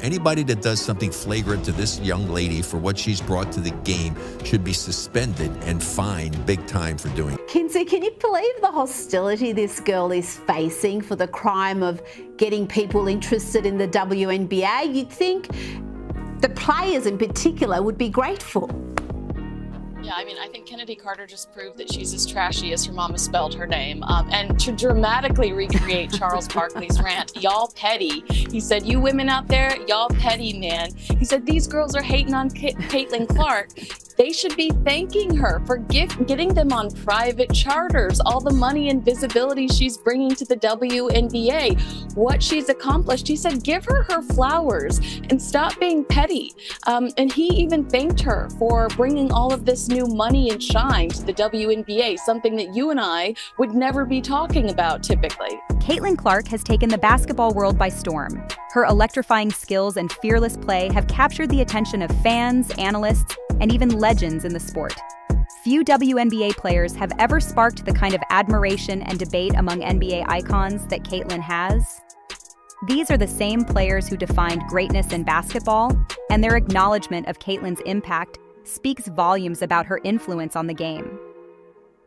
Anybody that does something flagrant to this young lady for what she's brought to the game should be suspended and fined big time for doing it. Kinsey, can you believe the hostility this girl is facing for the crime of getting people interested in the WNBA? You'd think the players in particular would be grateful. Yeah, I mean, I think Kennedy Carter just proved that she's as trashy as her mama spelled her name. And to dramatically recreate Charles Barkley's rant, y'all petty. He said, you women out there, y'all petty, man. He said, these girls are hating on Caitlyn Clark. They should be thanking her for getting them on private charters, all the money and visibility she's bringing to the WNBA, what she's accomplished. He said, give her her flowers and stop being petty. And he even thanked her for bringing all of this new money and shine to the WNBA, something that you and I would never be talking about typically. Caitlyn Clark has taken the basketball world by storm. Her electrifying skills and fearless play have captured the attention of fans, analysts, and even legends in the sport. Few WNBA players have ever sparked the kind of admiration and debate among NBA icons that Caitlyn has. These are the same players who defined greatness in basketball, and their acknowledgment of Caitlyn's impact speaks volumes about her influence on the game.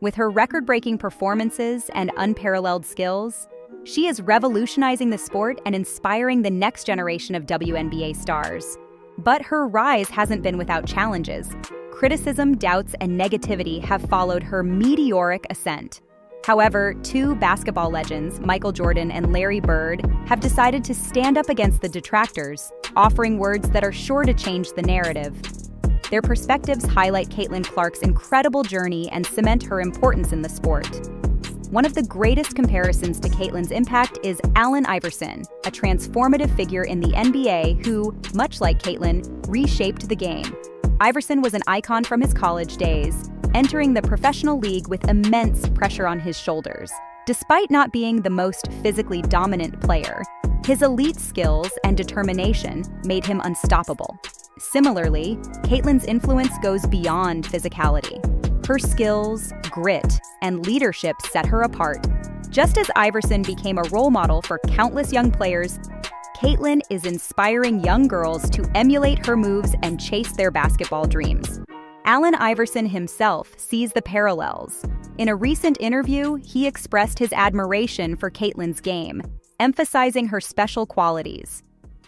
With her record-breaking performances and unparalleled skills, she is revolutionizing the sport and inspiring the next generation of WNBA stars. But her rise hasn't been without challenges. Criticism, doubts, and negativity have followed her meteoric ascent. However, two basketball legends, Michael Jordan and Larry Bird, have decided to stand up against the detractors, offering words that are sure to change the narrative. Their perspectives highlight Caitlyn Clark's incredible journey and cement her importance in the sport. One of the greatest comparisons to Caitlyn's impact is Allen Iverson, a transformative figure in the NBA who, much like Caitlyn, reshaped the game. Iverson was an icon from his college days, entering the professional league with immense pressure on his shoulders. Despite not being the most physically dominant player, his elite skills and determination made him unstoppable. Similarly, Caitlyn's influence goes beyond physicality. Her skills, grit, and leadership set her apart. Just as Iverson became a role model for countless young players, Caitlyn is inspiring young girls to emulate her moves and chase their basketball dreams. Allen Iverson himself sees the parallels. In a recent interview, he expressed his admiration for Caitlyn's game, emphasizing her special qualities.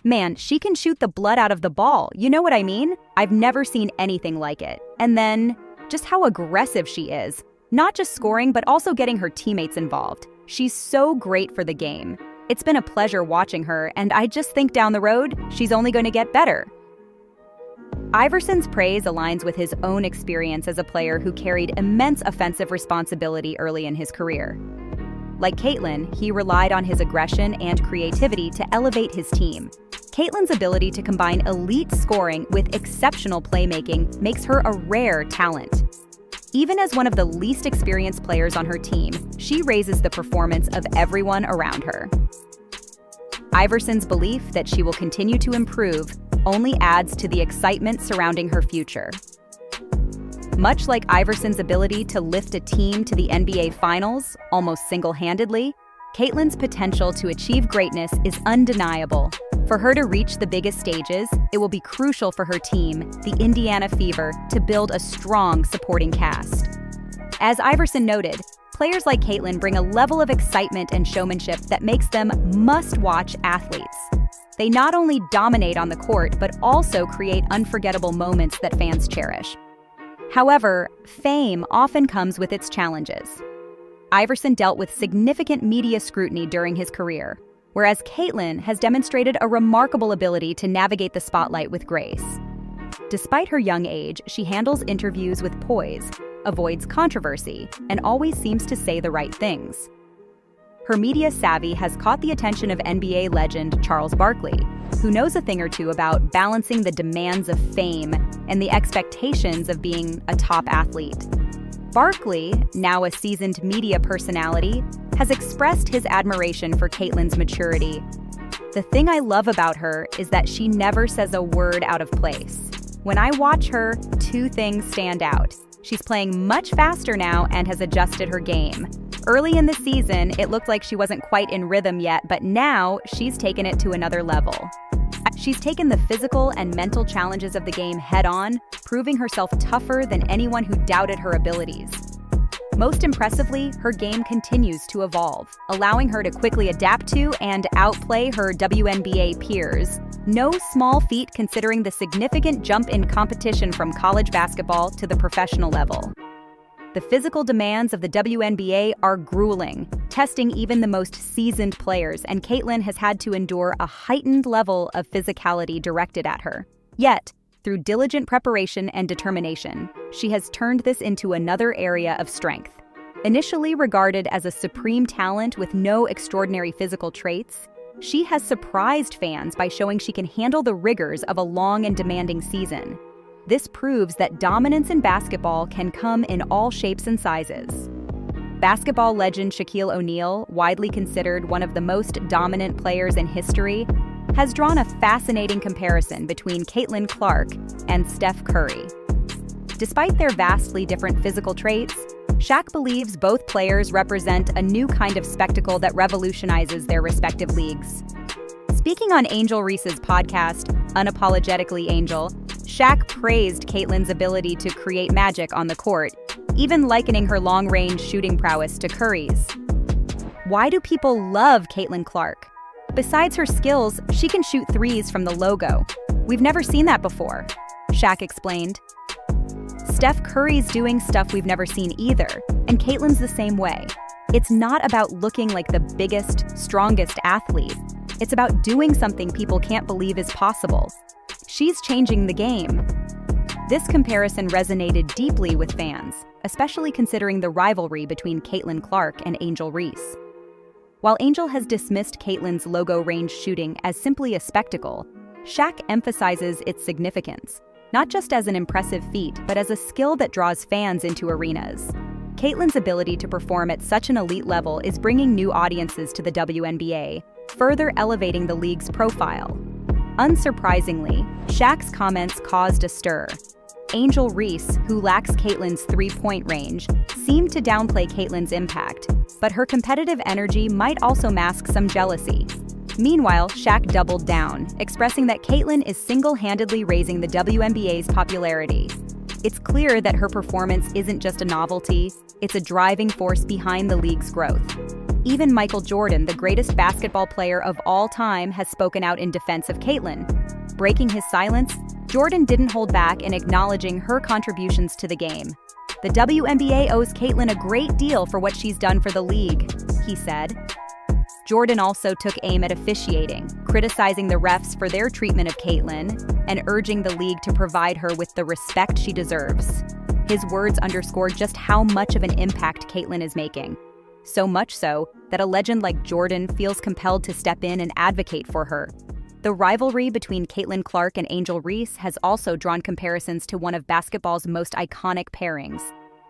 Man, she can shoot the blood out of the ball, you know what I mean? I've never seen anything like it. And then, just how aggressive she is. Not just scoring, but also getting her teammates involved. She's so great for the game. It's been a pleasure watching her, and I just think down the road, she's only going to get better. Iverson's praise aligns with his own experience as a player who carried immense offensive responsibility early in his career. Like Caitlyn, he relied on his aggression and creativity to elevate his team. Caitlyn's ability to combine elite scoring with exceptional playmaking makes her a rare talent. Even as one of the least experienced players on her team, she raises the performance of everyone around her. Iverson's belief that she will continue to improve only adds to the excitement surrounding her future. Much like Iverson's ability to lift a team to the NBA Finals almost single-handedly, Caitlyn's potential to achieve greatness is undeniable. For her to reach the biggest stages, it will be crucial for her team, the Indiana Fever, to build a strong supporting cast. As Iverson noted, players like Caitlyn bring a level of excitement and showmanship that makes them must-watch athletes. They not only dominate on the court, but also create unforgettable moments that fans cherish. However, fame often comes with its challenges. Iverson dealt with significant media scrutiny during his career, whereas Caitlyn has demonstrated a remarkable ability to navigate the spotlight with grace. Despite her young age, she handles interviews with poise, avoids controversy, and always seems to say the right things. Her media savvy has caught the attention of NBA legend Charles Barkley, who knows a thing or two about balancing the demands of fame and the expectations of being a top athlete. Barkley, now a seasoned media personality, has expressed his admiration for Caitlyn's maturity. The thing I love about her is that she never says a word out of place. When I watch her, two things stand out. She's playing much faster now and has adjusted her game. Early in the season, it looked like she wasn't quite in rhythm yet, but now she's taken it to another level. She's taken the physical and mental challenges of the game head-on, proving herself tougher than anyone who doubted her abilities. Most impressively, her game continues to evolve, allowing her to quickly adapt to and outplay her WNBA peers. No small feat considering the significant jump in competition from college basketball to the professional level. The physical demands of the WNBA are grueling, testing even the most seasoned players, and Caitlyn has had to endure a heightened level of physicality directed at her. Yet, through diligent preparation and determination, she has turned this into another area of strength. Initially regarded as a supreme talent with no extraordinary physical traits, she has surprised fans by showing she can handle the rigors of a long and demanding season. This proves that dominance in basketball can come in all shapes and sizes. Basketball legend Shaquille O'Neal, widely considered one of the most dominant players in history, has drawn a fascinating comparison between Caitlyn Clark and Steph Curry. Despite their vastly different physical traits, Shaq believes both players represent a new kind of spectacle that revolutionizes their respective leagues. Speaking on Angel Reese's podcast, Unapologetically Angel, Shaq praised Caitlyn's ability to create magic on the court, even likening her long-range shooting prowess to Curry's. Why do people love Caitlyn Clark? Besides her skills, she can shoot threes from the logo. We've never seen that before, Shaq explained. Steph Curry's doing stuff we've never seen either, and Caitlyn's the same way. It's not about looking like the biggest, strongest athlete. It's about doing something people can't believe is possible. She's changing the game. This comparison resonated deeply with fans, especially considering the rivalry between Caitlyn Clark and Angel Reese. While Angel has dismissed Caitlyn's logo-range shooting as simply a spectacle, Shaq emphasizes its significance, not just as an impressive feat, but as a skill that draws fans into arenas. Caitlyn's ability to perform at such an elite level is bringing new audiences to the WNBA, further elevating the league's profile. Unsurprisingly, Shaq's comments caused a stir. Angel Reese, who lacks Caitlyn's three-point range, seemed to downplay Caitlyn's impact, but her competitive energy might also mask some jealousy. Meanwhile, Shaq doubled down, expressing that Caitlyn is single-handedly raising the WNBA's popularity. It's clear that her performance isn't just a novelty, it's a driving force behind the league's growth. Even Michael Jordan, the greatest basketball player of all time, has spoken out in defense of Caitlyn. Breaking his silence, Jordan didn't hold back in acknowledging her contributions to the game. "The WNBA owes Caitlyn a great deal for what she's done for the league," he said. Jordan also took aim at officiating, criticizing the refs for their treatment of Caitlyn and urging the league to provide her with the respect she deserves. His words underscored just how much of an impact Caitlyn is making. So much so that a legend like Jordan feels compelled to step in and advocate for her. The rivalry between Caitlyn Clark and Angel Reese has also drawn comparisons to one of basketball's most iconic pairings,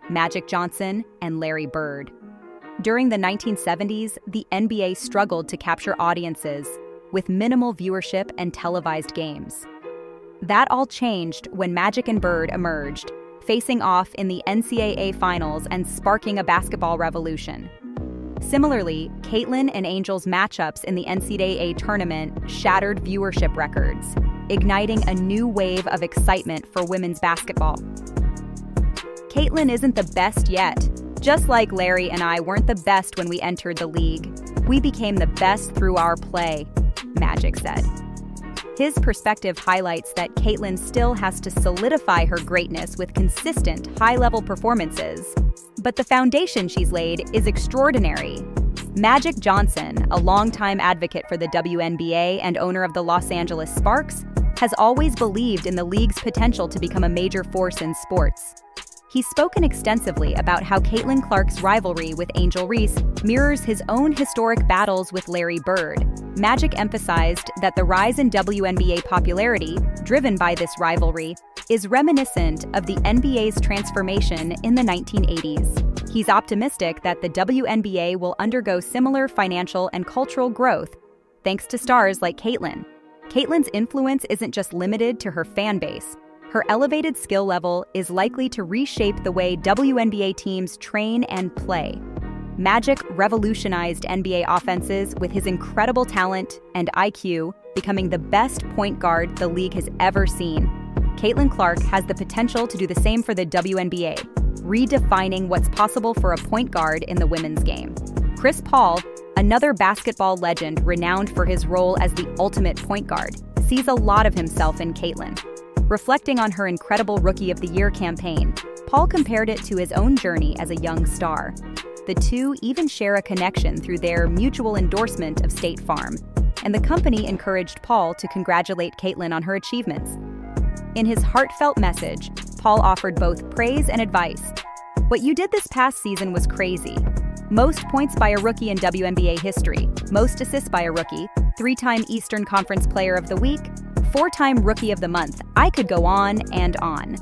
Magic Johnson and Larry Bird. During the 1970s, the NBA struggled to capture audiences with minimal viewership and televised games. That all changed when Magic and Bird emerged, facing off in the NCAA finals and sparking a basketball revolution. Similarly, Caitlyn and Angel's matchups in the NCAA tournament shattered viewership records, igniting a new wave of excitement for women's basketball. Caitlyn isn't the best yet. Just like Larry and I weren't the best when we entered the league, we became the best through our play, Magic said. His perspective highlights that Caitlyn still has to solidify her greatness with consistent, high-level performances, but the foundation she's laid is extraordinary. Magic Johnson, a longtime advocate for the WNBA and owner of the Los Angeles Sparks, has always believed in the league's potential to become a major force in sports. He's spoken extensively about how Caitlyn Clark's rivalry with Angel Reese mirrors his own historic battles with Larry Bird. Magic emphasized that the rise in WNBA popularity, driven by this rivalry, is reminiscent of the NBA's transformation in the 1980s. He's optimistic that the WNBA will undergo similar financial and cultural growth thanks to stars like Caitlyn. Caitlyn's influence isn't just limited to her fan base. Her elevated skill level is likely to reshape the way WNBA teams train and play. Magic revolutionized NBA offenses with his incredible talent and IQ, becoming the best point guard the league has ever seen. Caitlyn Clark has the potential to do the same for the WNBA, redefining what's possible for a point guard in the women's game. Chris Paul, another basketball legend renowned for his role as the ultimate point guard, sees a lot of himself in Caitlyn. Reflecting on her incredible Rookie of the Year campaign, Paul compared it to his own journey as a young star. The two even share a connection through their mutual endorsement of State Farm, and the company encouraged Paul to congratulate Caitlyn on her achievements. In his heartfelt message, Paul offered both praise and advice. "What you did this past season was crazy. Most points by a rookie in WNBA history, most assists by a rookie, 3-time Eastern Conference Player of the Week, 4-time Rookie of the Month. I could go on and on.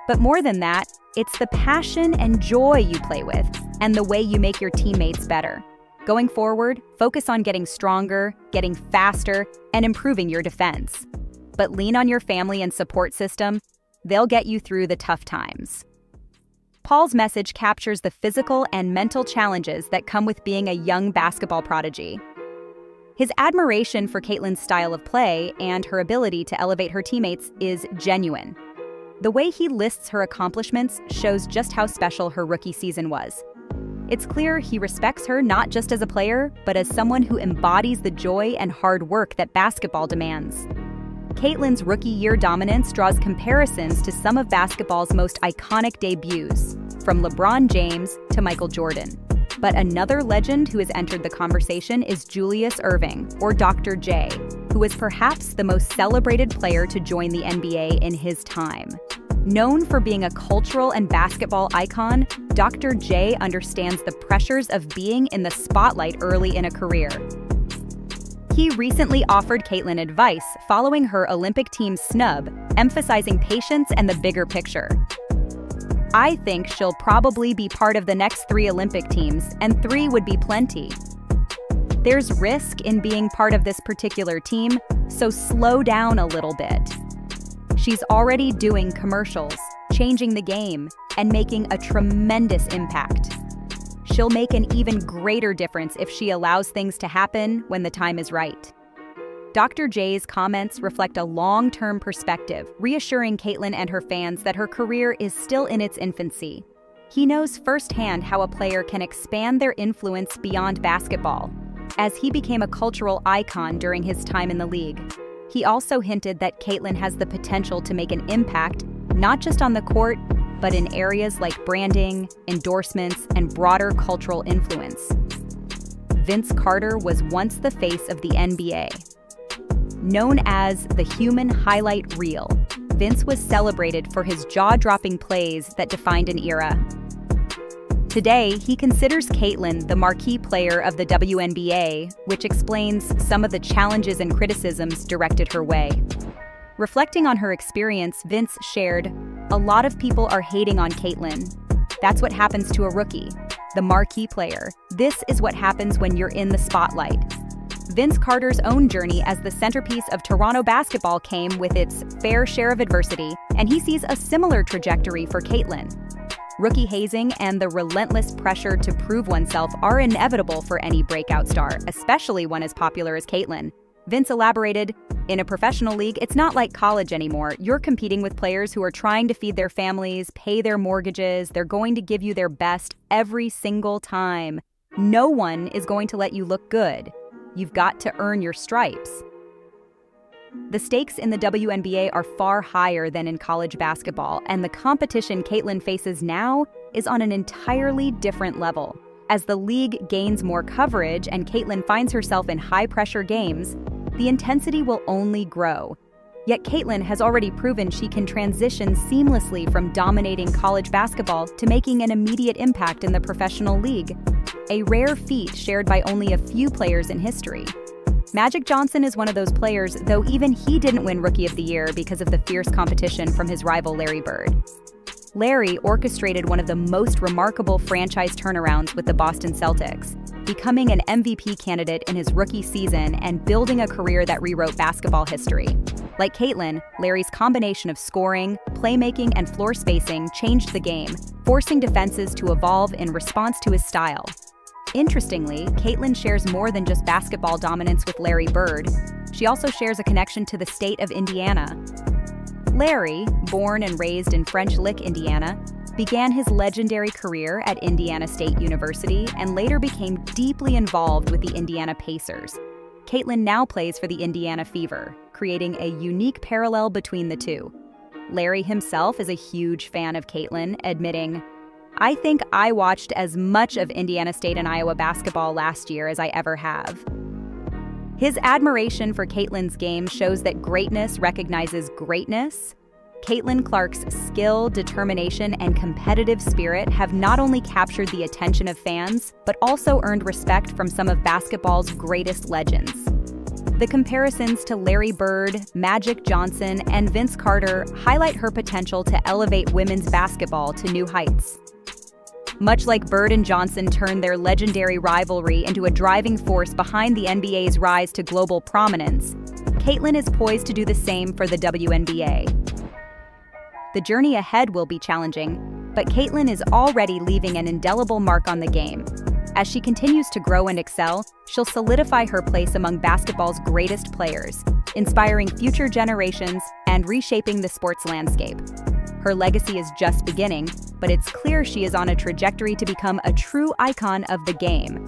But more than that, it's the passion and joy you play with, and the way you make your teammates better. Going forward, focus on getting stronger, getting faster, and improving your defense. But lean on your family and support system. They'll get you through the tough times." Paul's message captures the physical and mental challenges that come with being a young basketball prodigy. His admiration for Caitlyn's style of play and her ability to elevate her teammates is genuine. The way he lists her accomplishments shows just how special her rookie season was. It's clear he respects her not just as a player, but as someone who embodies the joy and hard work that basketball demands. Caitlyn's rookie year dominance draws comparisons to some of basketball's most iconic debuts, from LeBron James to Michael Jordan. But another legend who has entered the conversation is Julius Erving, or Dr. J, who is perhaps the most celebrated player to join the NBA in his time. Known for being a cultural and basketball icon, Dr. J understands the pressures of being in the spotlight early in a career. He recently offered Caitlyn advice following her Olympic team snub, emphasizing patience and the bigger picture. "I think she'll probably be part of the next 3 Olympic teams, and 3 would be plenty. There's risk in being part of this particular team, so slow down a little bit. She's already doing commercials, changing the game, and making a tremendous impact. She'll make an even greater difference if she allows things to happen when the time is right." Dr. J's comments reflect a long-term perspective, reassuring Caitlyn and her fans that her career is still in its infancy. He knows firsthand how a player can expand their influence beyond basketball, as he became a cultural icon during his time in the league. He also hinted that Caitlyn has the potential to make an impact, not just on the court, but in areas like branding, endorsements, and broader cultural influence. Vince Carter was once the face of the NBA. Known as the human highlight reel, Vince was celebrated for his jaw-dropping plays that defined an era. Today, he considers Caitlyn the marquee player of the WNBA, which explains some of the challenges and criticisms directed her way. Reflecting on her experience, Vince shared, "A lot of people are hating on Caitlyn. That's what happens to a rookie, the marquee player. This is what happens when you're in the spotlight." Vince Carter's own journey as the centerpiece of Toronto basketball came with its fair share of adversity, and he sees a similar trajectory for Caitlyn. Rookie hazing and the relentless pressure to prove oneself are inevitable for any breakout star, especially one as popular as Caitlyn. Vince elaborated, "In a professional league, it's not like college anymore. You're competing with players who are trying to feed their families, pay their mortgages. They're going to give you their best every single time. No one is going to let you look good. You've got to earn your stripes." The stakes in the WNBA are far higher than in college basketball, and the competition Caitlyn faces now is on an entirely different level. As the league gains more coverage and Caitlyn finds herself in high-pressure games, the intensity will only grow. Yet Caitlyn has already proven she can transition seamlessly from dominating college basketball to making an immediate impact in the professional league, a rare feat shared by only a few players in history. Magic Johnson is one of those players, though even he didn't win Rookie of the Year because of the fierce competition from his rival Larry Bird. Larry orchestrated one of the most remarkable franchise turnarounds with the Boston Celtics, becoming an MVP candidate in his rookie season and building a career that rewrote basketball history. Like Caitlyn, Larry's combination of scoring, playmaking, and floor spacing changed the game, forcing defenses to evolve in response to his style. Interestingly, Caitlyn shares more than just basketball dominance with Larry Bird. She also shares a connection to the state of Indiana. Larry, born and raised in French Lick, Indiana, began his legendary career at Indiana State University and later became deeply involved with the Indiana Pacers. Caitlyn now plays for the Indiana Fever, creating a unique parallel between the two. Larry himself is a huge fan of Caitlyn, admitting, "I think I watched as much of Indiana State and Iowa basketball last year as I ever have." His admiration for Caitlyn's game shows that greatness recognizes greatness. Caitlyn Clark's skill, determination, and competitive spirit have not only captured the attention of fans, but also earned respect from some of basketball's greatest legends. The comparisons to Larry Bird, Magic Johnson, and Vince Carter highlight her potential to elevate women's basketball to new heights. Much like Bird and Johnson turned their legendary rivalry into a driving force behind the NBA's rise to global prominence, Caitlyn is poised to do the same for the WNBA. The journey ahead will be challenging, but Caitlyn is already leaving an indelible mark on the game. As she continues to grow and excel, she'll solidify her place among basketball's greatest players, inspiring future generations and reshaping the sports landscape. Her legacy is just beginning, but it's clear she is on a trajectory to become a true icon of the game.